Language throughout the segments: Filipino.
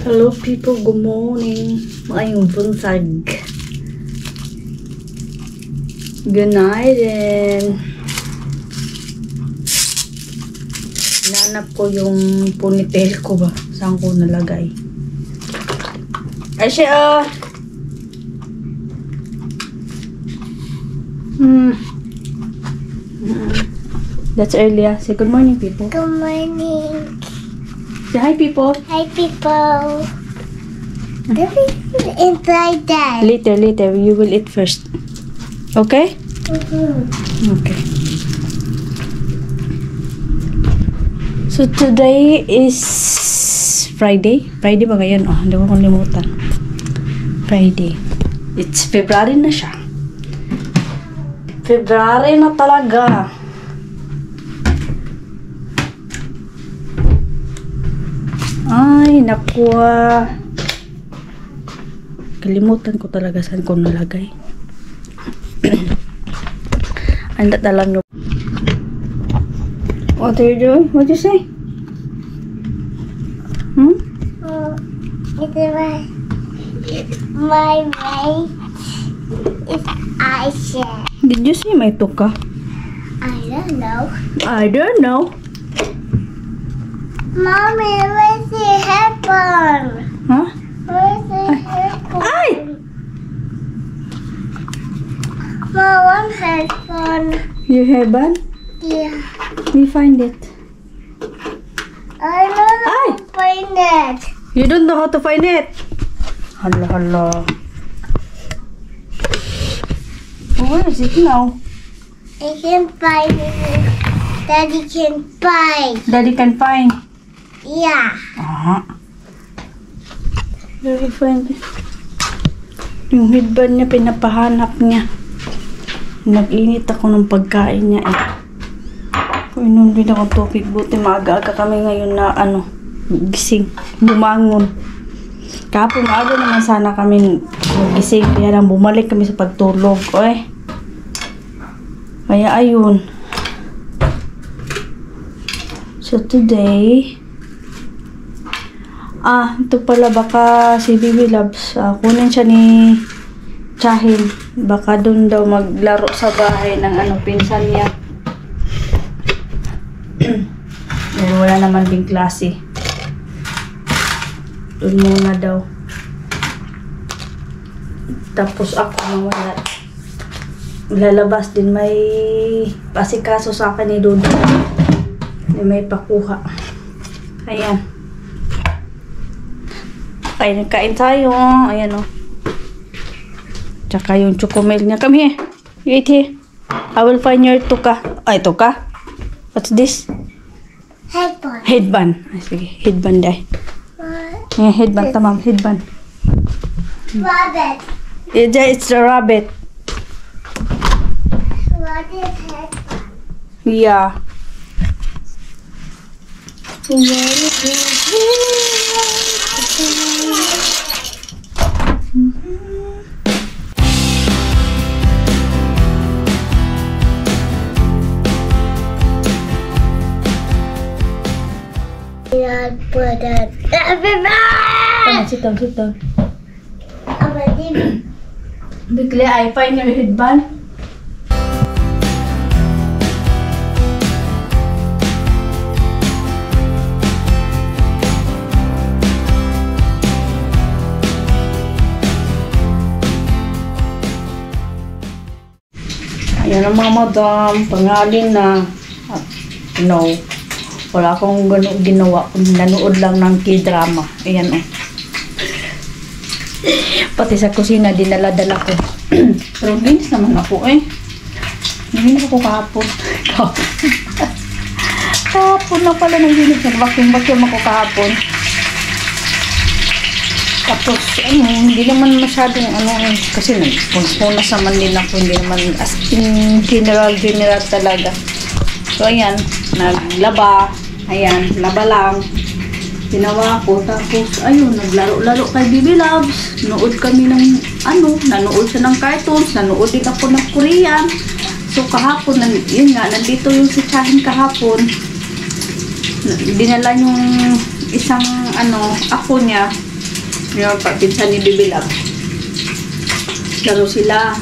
Hello people, good morning. Maayong bunsag. Good night and nanap ko yung ponytail ko ba? Saan ko nalagay? Ay siya! That's early. Say good morning people. Good morning. Say hi people. Hi, people. Let me inside that. Later. You will eat first. Okay? Okay. So today is Friday. Friday ba ngayon? Oh, hindi ko kalimutan. Friday. It's February na siya. February na talaga. Ay, nakuha. Kalimutan ko talaga saan ko nalagay. Andat alam nyo. What are you doing? What you say? It's my right. It's Aisha. Did you say may tuka? I don't know. I don't know. Mommy, where's the headphone? Huh? Where's the headphone? Ay! Mom, one headphone. You have one? Yeah. We find it. I don't know Ay! how to find it. You don't know how to find it? Hala. Where is it now? I can find it. Daddy can find. Daddy can find. Yeah. Where we find it? Yung headband niya, pinapahanap niya. Nag-init ako ng pagkain niya eh. Inom din ako tubig. Buti maaga-aga kami ngayon na gising. Bumangon. Kapag maaga naman sana kami gising. Kaya lang bumalik kami sa pagtulog. Oy. Kaya ayun. So today, ito pala baka si Bibi Loves, kunin siya ni Chahin. Baka doon daw maglaro sa bahay ng pinsan niya. Pero wala naman ding klase. Doon muna daw. Tapos ako nawala. Lalabas din, may pasikaso sa akin ni Dodo. May pakuha. Ayan. Kain tayo. Ayan o. Tsaka yung chocomel niya. Come here. You eat here. I will find your tuka. Ay, tuka? What's this? Headphone. Headband. Ay, sige. Headband day. What? Yeah, headband. Tamam. Headband. Rabbit. It's the rabbit. What is headphone? Yeah. Put it. Come on, sit down. Bigla, I find your headband. Ayan ang mga madam, pangalin na. No, wala akong ginawa. Nanood lang ng K-drama. Ayan o. Pati sa kusina, dinala-dala ko. Pero linis naman ako eh. Nalinis ako kahapon. Kahapon na pala naglinis. Nag-vacuum ako kahapon. Tapos, hindi naman masyadong kasi nagpunas naman din ako, hindi naman as in general talaga. So, ayan, naglaba, ayan, laba lang, ginawa ko, tapos, ayun, naglaro-laro kay Bibi Loves, nood kami ng, nanood siya ng cartoons, nanood din ako ng Korean. So, kahapon, yun nga, nandito yung si Chahin kahapon, dinala yung isang, ako niya, Yung pinsan ni Bibi Love. Laro sila.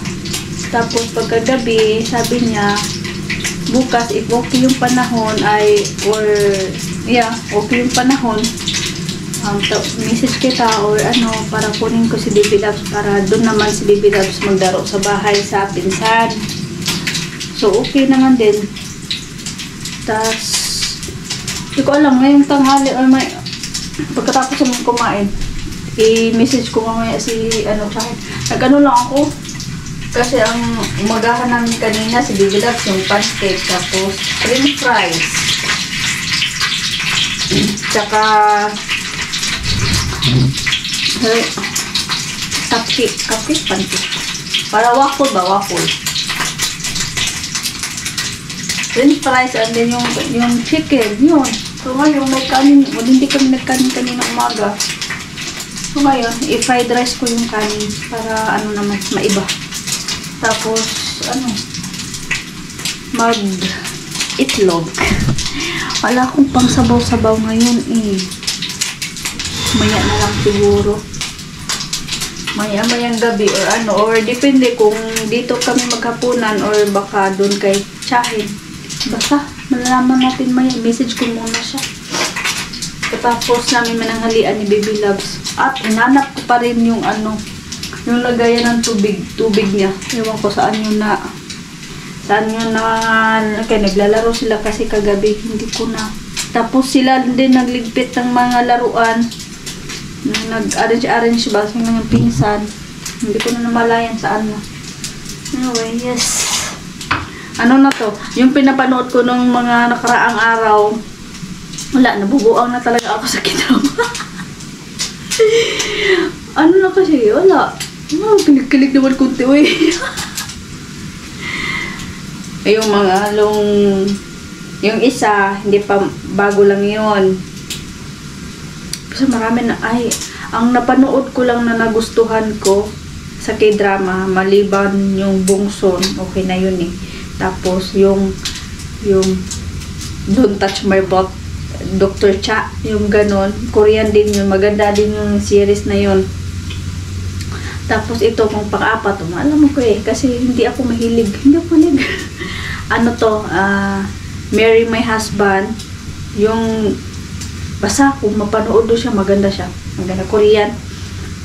Tapos pagkagabi, sabi niya, bukas, if okay yung panahon okay yung panahon, message kita or para kunin ko si Bibi Loves para doon naman si Bibi Loves maglaro sa bahay sa pinsan. So, okay naman din. Tas, hindi ko alam, ngayong tanghali or pagkatapos naman kumain, i-message ko mamaya si tsaka, nag-ano lang ako, kasi ang umagahan namin kanina si Bibi Loves yung pancake, tapos french fries, tsaka cupcake, pancake, para waffle ba, waffle, french fries, and then yung chicken, yun. So ngayon may kanin, hindi kami nagkanin kanina umaga. So ngayon, i-fried rice ko yung kanin para naman, maiba. Tapos, mag-itlog. Wala akong pang sabaw-sabaw ngayon eh. Maya na lang siguro. Maya-mayang gabi or depende kung dito kami maghapunan or baka doon kay Chahin. Basta, malalaman natin maya. Message ko muna siya. Tapos namin mananghalian ni Baby Loves. At inanap ko pa rin yung yung lagayan ng tubig niya. Ewan ko saan yun na kaya naglalaro sila kasi kagabi, hindi ko na. Tapos sila din nagligpit ng mga laruan. Nag-arrange ba sa mga pinsan. Hindi ko na namalayan saan na. Anyway, yes. Na to? Yung pinapanood ko nung mga nakaraang araw, wala, nabubuang na talaga ako sa kinama. Na kasi, wala. Kilig-kilig naman kunti, uy. Yung mga yung isa, hindi pa, bago lang yun. Kasi marami na, ang napanood ko lang na nagustuhan ko sa K-drama, maliban yung Bungson, okay na yun eh. Tapos yung Don't Touch My Butt, Dr. Cha, yung ganon. Korean din yun, maganda din yung series na yun. Tapos ito, kung pang-apat, alam mo ko eh, kasi hindi ako mahilig. Marry My Husband, yung basta kung mapanood do siya, maganda siya. Maganda, Korean.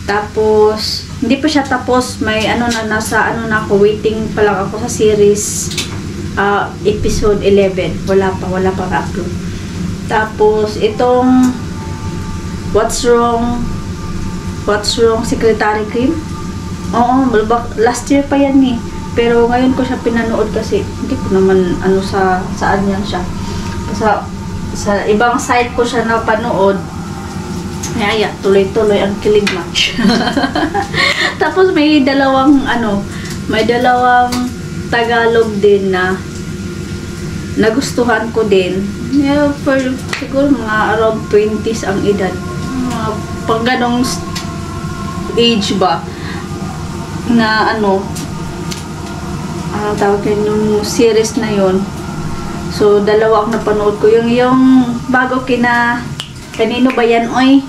Tapos, hindi pa siya tapos. May nasa na ako, waiting pa lang ako sa series episode 11. Wala pa upload. Tapos, itong What's Wrong Secretary Kim. Oo, last year pa yan eh. Pero ngayon ko siya pinanood kasi hindi ko naman saan yan siya. Sa ibang site ko siya napanood. Kaya tuloy-tuloy ang kilig match. Tapos may dalawang Tagalog din na nagustuhan ko din. Siguro mga around 20s ang edad. Pag ganong age ba na tawag yung series na yon. So dalawa ang napanood ko, yung bago kanino ba yan, oy?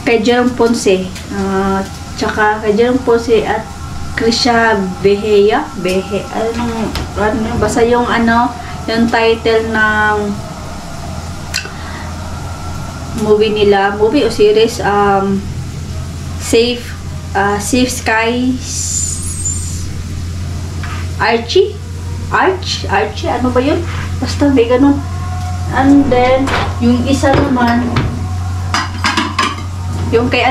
Kay Jerome Ponce, tsaka kay Jerome Ponce at Krisha Beheya, basta yung yung title ng movie o series, Safe Skies, Archie, ano ba yun? Basta may ganun. And then, yung isa naman, yung kay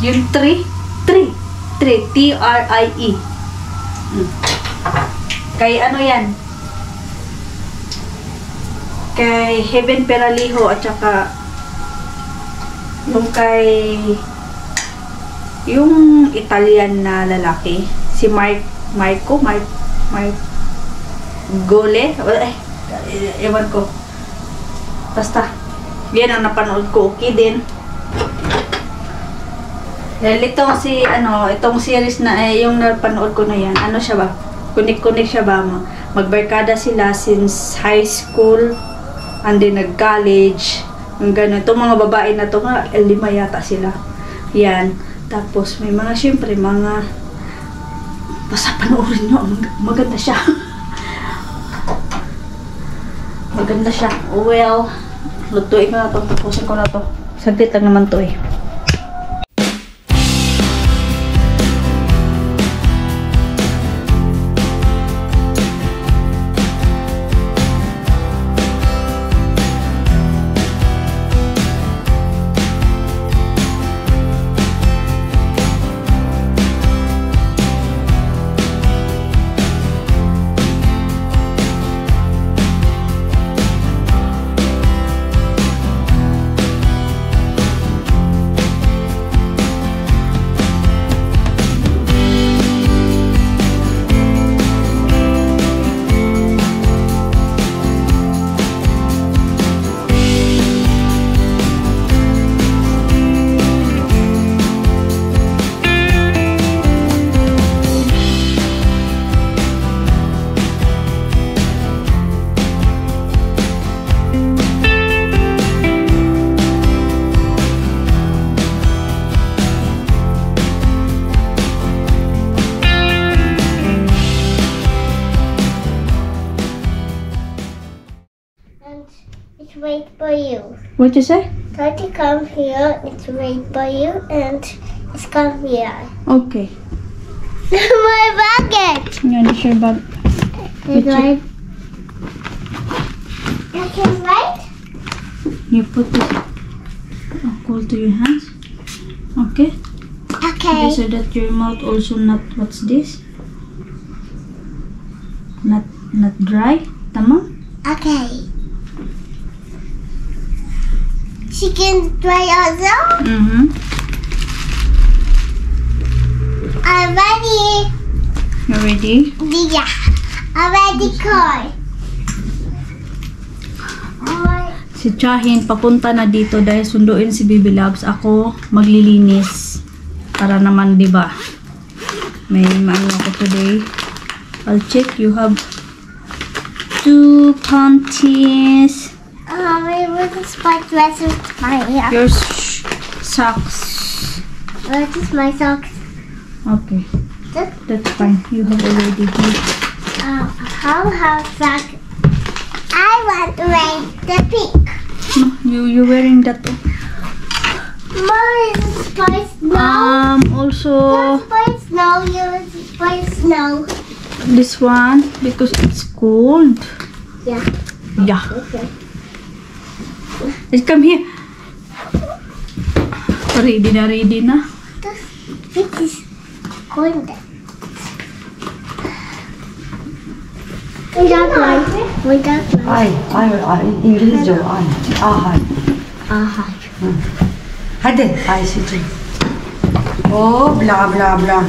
yung T-R-I-E. Kay yan? Kay Heaven Peralijo at saka yung Italian na lalaki, si Marco Gole, ewan ko. Basta, yan ang napanood ko. Okay din. Dahil itong series na, yung napanood ko na yan, siya ba? Kunik siya ba? Magbarkada sila since high school hindi nag-college. Yung gano'n. Itong mga babae na to nga, 5 yata sila. Yan. Tapos may mga, syempre, mga basta panoorin nyo. Maganda siya. Maganda siya. Well, lutuin ko na to. Tapusin ko na to. Saglit lang naman to eh. It's wait for you. What you say? Try to come here. It's wait for you, and it's come here. Okay. My bucket. Yan, is your bag. It's right. Okay, right? You put this cool to your hands. Okay. Okay. So that your mouth also not, what's this? Not dry. Tama? Okay. Chicken dry also. Mm-hmm. I'm ready. You ready? Yeah. I'm ready, Koi. Si Chahin papunta na dito dahil sunduin si Baby Loves. Ako maglilinis. Para naman, di ba? May maano ako today. I'll check. You have 2 panties. Where's the spot dress with my ear? Your socks. Where's my socks? Okay. That's fine. You have already here. How socks? I want to wear the pink. No, you wearing that too. Mom, is it spice snow? Also Spice snow. You spice snow. this one because it's cold. Yeah. Yeah. Okay. Let's come here. Ready na. This is cold. We got one. Ay, İngilizce o ay. Ahay. Aha. Hadi Ayşe'cim. Oh, bla bla bla.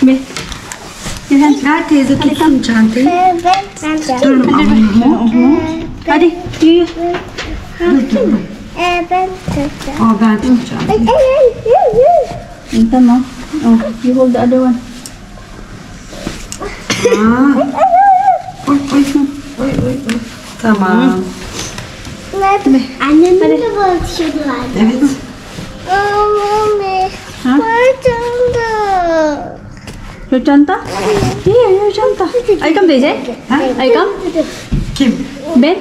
Be. Your hands. Ver teyze tutsun çantayı. Dur. Hadi. You. Oh, ben tutacağım. Tama. Oh, you hold the other one. Oy. Tamam. Annemin de böyle tişörtü vardı. Evet. Anne. Ha? Vardı. Your çanta? Here, your çanta. I come, Daisy. I come. Kim? Ben?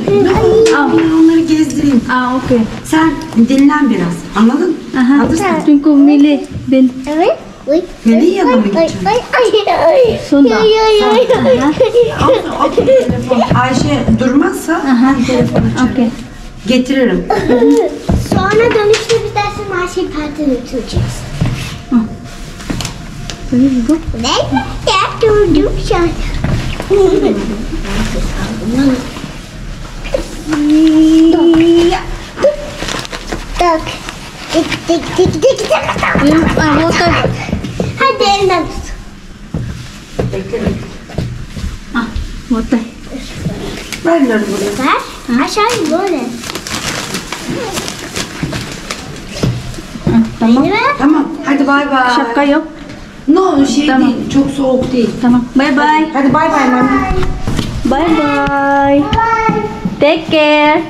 Ben onları gezdireyim. Okay. Sen dinlen biraz. Anladın? Aha. Alırsın. Tunggu Mili. Ben. Evet. Melih'in yanına mı gideceksin? Sunda. Ayşe durmazsa Aha. Okay. getiririm. Sonra dönüşte bir dersin her şeyi parti götüreceğiz. There you go. Ne? Durdum şu an. Tak. Tik. Water. Hadi elinden tut. Water. Ver onları buraya. Ver. Aşağıya böyle. Tamam. Beni ver. Tamam. Hadi bay bay. Şapka yok. No, şey Tamam. değil. Çok soğuk değil. Tamam. Bye bye. Hadi bay bay mami. Bye-bye. Take care.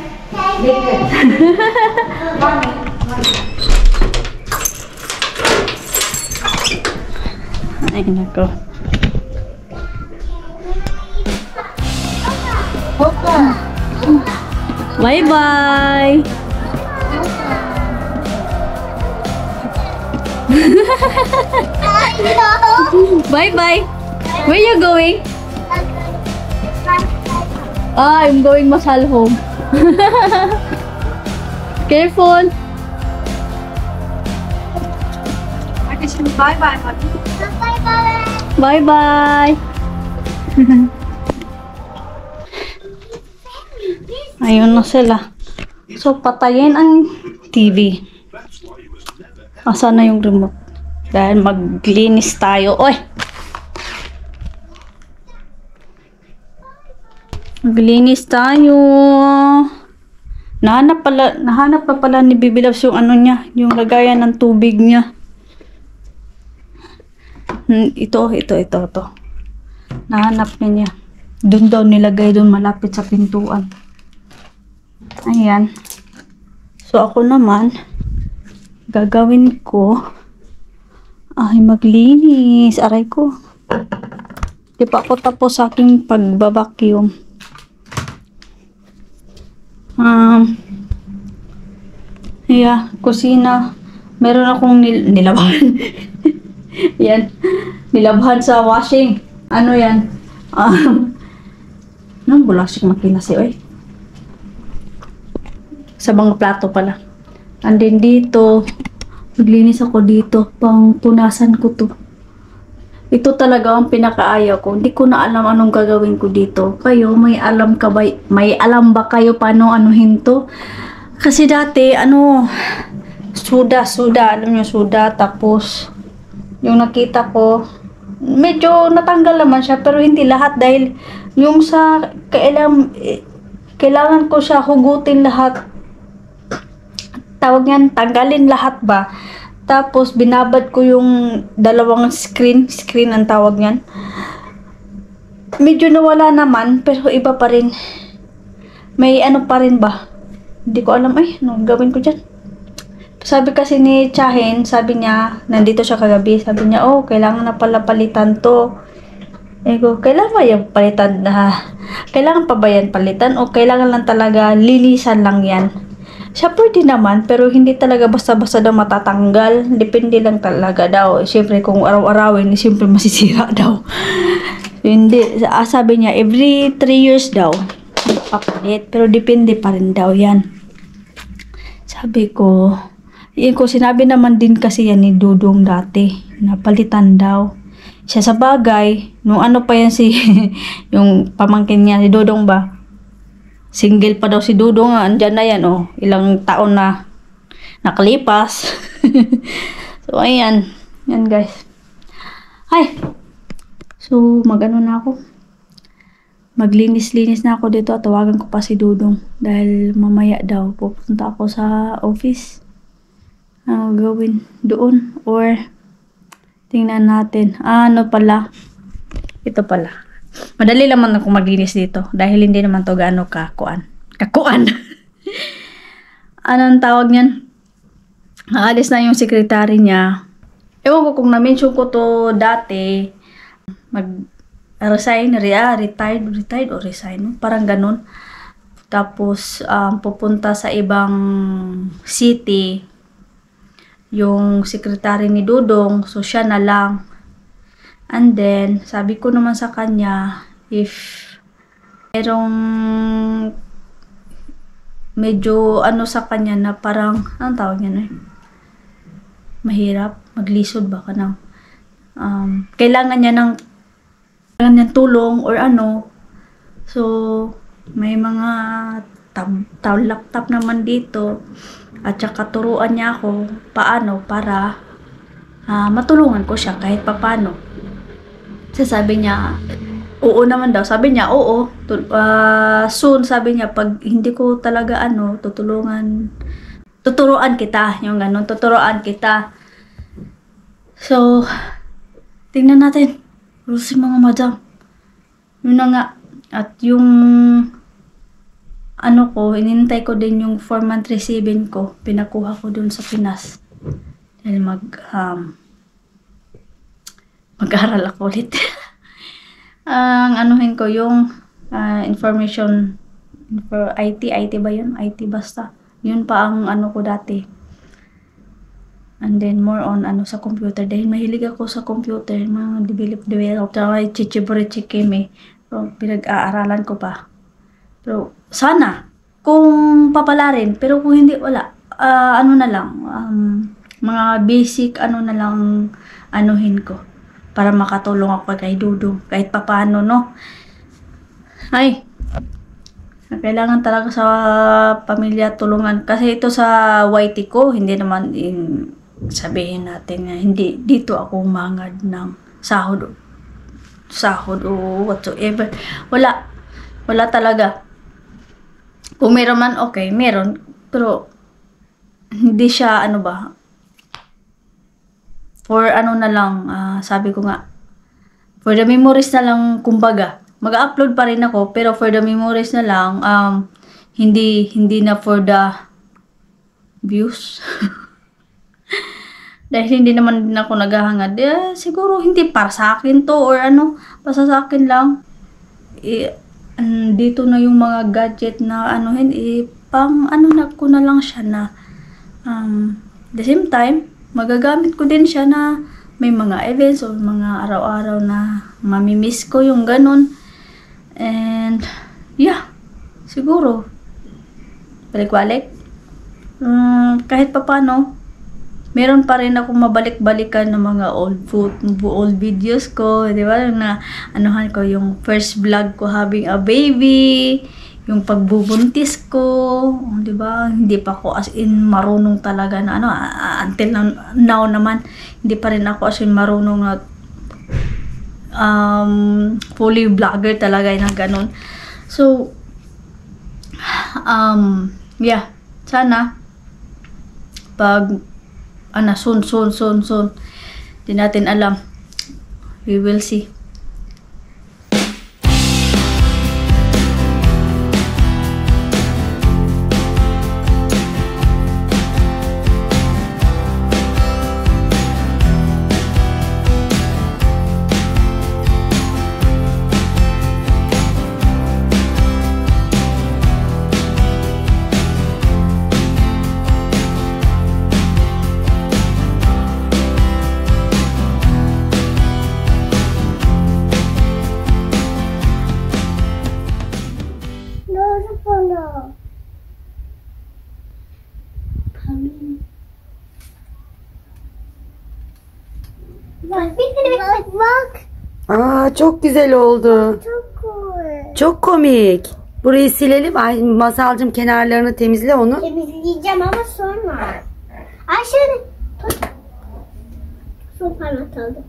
Ay, nako. Bye-bye. Bye-bye. Where you going? I'm going Masal home. Careful. Bye-bye. Bye-bye. Ayun na sila. So, patayin ang TV. Asan na yung remote? Dahil maglinis tayo. Oy! Maglinis tayo. Nahanap pa pala ni Bibi Loves yung ano niya, yung lagayan ng tubig niya. Ito. Nahanap niya. Doon daw nilagay, doon malapit sa pintuan. Ayan. So, ako naman, gagawin ko ay maglinis. Aray ko. Di pa ako tapos sa aking pagbabacuum. Yeah, kusina. Meron akong nilabahan. Yan. Nilabahan sa washing. Ano yan? Nang bulasik makinasi, oy. Sa mga plato pala. And then dito, maglinis ako dito. Pang punasan ko to. Ito talaga ang pinakaayaw ko. Hindi ko na alam anong gagawin ko dito. Kayo, may alam ba kayo paano anuhin to? Kasi dati, suda. Alam nyo, suda. Tapos, yung nakita ko, medyo natanggal naman siya. Pero hindi lahat dahil yung sa kailangan ko siya hugutin lahat. Tawag yan, tanggalin lahat ba? Tapos, binabad ko yung dalawang screen ang tawag yan. Medyo nawala naman, pero iba pa rin. May ano pa rin ba? Hindi ko alam, anong gawin ko dyan? Sabi kasi ni Chahin, sabi niya, nandito siya kagabi, sabi niya, kailangan na pala palitan to. Kailangan ba yung palitan na? Kailangan pa ba yan palitan? O kailangan lang talaga linisan lang yan? Siya pwede naman, pero hindi talaga basta-basta daw matatanggal. Depende lang talaga daw. Siyempre, kung araw-arawin, siyempre masisira daw. Hindi. Sabi niya, every 3 years daw, papalit. Pero depende pa rin daw yan. Sabi ko, sinabi naman din kasi yan ni Dudong dati, napalitan daw. Siya sa bagay, nung ano pa yan yung pamangkin niya, si Dudong ba? Single pa daw si Dudong, andyan na yan, ilang taon na nakalipas. So, ayan. Yan, guys. Ay! So, magano na ako. Maglinis-linis na ako dito at tawagan ko pa si Dudong. Dahil mamaya daw, pupunta ako sa office. Ano gawin doon? Or, tingnan natin. Ano pala? Ito pala. Madali naman ako maglinis dito dahil hindi naman to gaano kakuan. Anong tawag niyan? Aalis na yung sekretary niya. Ewan ko kung na-mention ko to dati. Retired o resign. Parang ganun. Tapos, pupunta sa ibang city. Yung sekretary ni Dudong. So, siya na lang. And then, sabi ko naman sa kanya, if merong medyo sa kanya na parang, anong tawag niya mahirap, maglisod ba ka ng, kailangan niya ng tulong or ano. So, may mga laptop naman dito at saka turuan niya ako paano para matulungan ko siya kahit papano. Sabi niya, oo naman daw. Sabi niya, oo. Soon, sabi niya, pag hindi ko talaga tuturuan kita. Yung ganun, tuturuan kita. So, tingnan natin. Si mga madam. Yun na nga. At yung ano ko, inintay ko din yung 4-month receiving ko. Pinakuha ko dun sa Pinas. Dahil mag-aral ako ulit. Ang anuhin ko yung information for IT ba yun? IT basta. Yun pa ang ano ko dati. And then more on sa computer. Dahil mahilig ako sa computer. Mga develop. Chichiburi-chikimi. So, pinag-aaralan ko pa. Pero sana, kung papalarin. Pero kung hindi, wala. Na lang. Mga basic na lang anuhin ko. Para makatulong ako kay Dudong. Kahit papano, no? Ay, kailangan talaga sa pamilya tulungan. Kasi ito sa YT ko, hindi naman sabihin natin na hindi dito ako umangad ng sahod o whatsoever. Wala talaga. Kung meron man, okay, meron. Pero, hindi siya, for na lang, sabi ko nga, for the memories na lang, kumbaga, mag-upload pa rin ako, pero for the memories na lang, hindi na for the views. Dahil hindi naman din ako naghahangad, siguro hindi para sa akin to, or basta sa akin lang. Dito na yung mga gadget na pang na ko na lang siya na, the same time, magagamit ko din siya na may mga events o mga araw-araw na mamimiss ko yung ganun. And, yeah, siguro, balik-balik. Kahit pa paano, meron pa rin ako mabalik-balikan ng mga old videos ko, di ba? Na anuhan ko yung first vlog ko having a baby, yung pagbubuntis ko, di ba? Hindi pa ako as in marunong talaga na until now naman, hindi pa rin ako as in marunong na fully vlogger talaga na ganun. So, yeah, sana pag soon. Di natin alam. We will see. Bak. Çok güzel oldu. Çok cool. Çok komik. Burayı silelim. Ay, Masalcığım kenarlarını temizle onu. Temizleyeceğim ama sonra. Ayşe tut. Son parmak aldım.